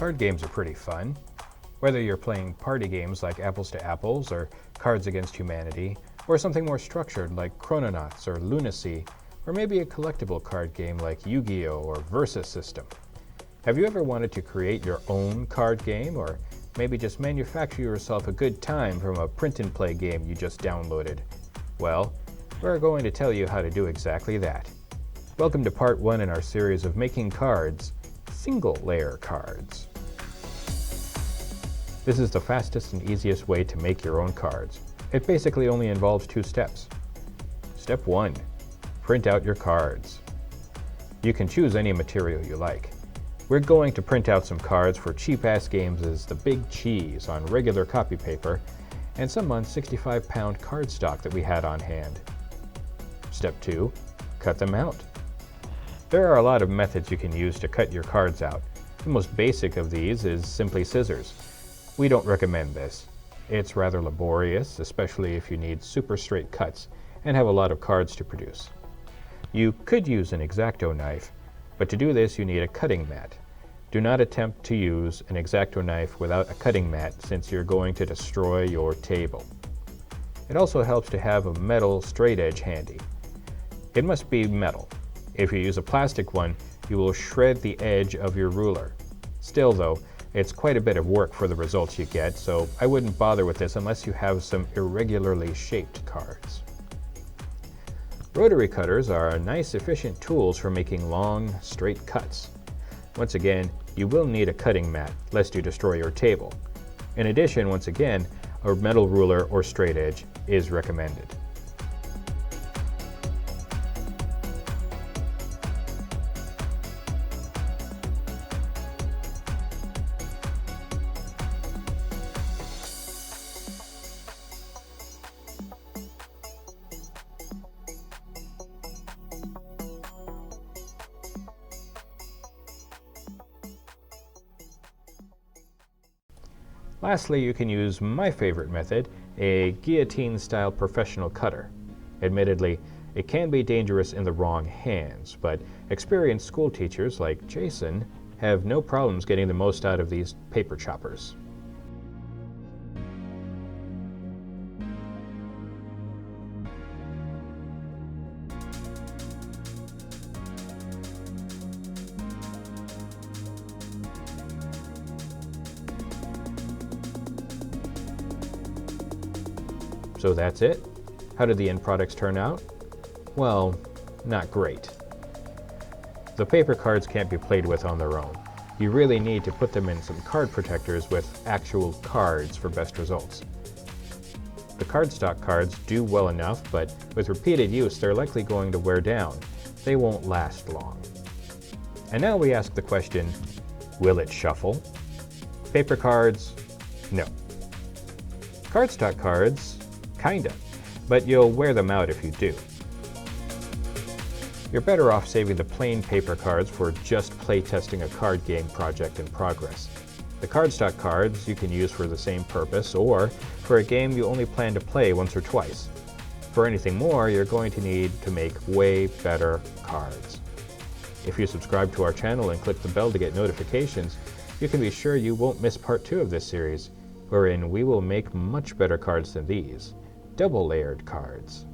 Card games are pretty fun. Whether you're playing party games like Apples to Apples or Cards Against Humanity, or something more structured like Chrononauts or Lunacy, or maybe a collectible card game like Yu-Gi-Oh! Or Versus System. Have you ever wanted to create your own card game, or maybe just manufacture yourself a good time from a print-and-play game you just downloaded? Well, we're going to tell you how to do exactly that. Welcome to part 1 in our series of making cards, single-layer cards. This is the fastest and easiest way to make your own cards. It basically only involves 2 steps. Step 1. Print out your cards. You can choose any material you like. We're going to print out some cards for cheap-ass games as The Big Cheese on regular copy paper and some on 65-pound cardstock that we had on hand. Step 2. Cut them out. There are a lot of methods you can use to cut your cards out. The most basic of these is simply scissors. We don't recommend this. It's rather laborious, especially if you need super straight cuts and have a lot of cards to produce. You could use an X-Acto knife, but to do this you need a cutting mat. Do not attempt to use an X-Acto knife without a cutting mat since you're going to destroy your table. It also helps to have a metal straight edge handy. It must be metal. If you use a plastic one, you will shred the edge of your ruler. Still though, it's quite a bit of work for the results you get, so I wouldn't bother with this unless you have some irregularly shaped cards. Rotary cutters are nice, efficient tools for making long, straight cuts. Once again, you will need a cutting mat, lest you destroy your table. In addition, once again, a metal ruler or straight edge is recommended. Lastly, you can use my favorite method, a guillotine-style professional cutter. Admittedly, it can be dangerous in the wrong hands, but experienced school teachers like Jason have no problems getting the most out of these paper choppers. So that's it. How did the end products turn out? Well, not great. The paper cards can't be played with on their own. You really need to put them in some card protectors with actual cards for best results. The cardstock cards do well enough, but with repeated use they're likely going to wear down. They won't last long. And now we ask the question, will it shuffle? Paper cards? No. Cardstock cards? Kinda, but you'll wear them out if you do. You're better off saving the plain paper cards for just playtesting a card game project in progress. The cardstock cards you can use for the same purpose or for a game you only plan to play once or twice. For anything more, you're going to need to make way better cards. If you subscribe to our channel and click the bell to get notifications, you can be sure you won't miss part 2 of this series, wherein we will make much better cards than these. Double-layered cards.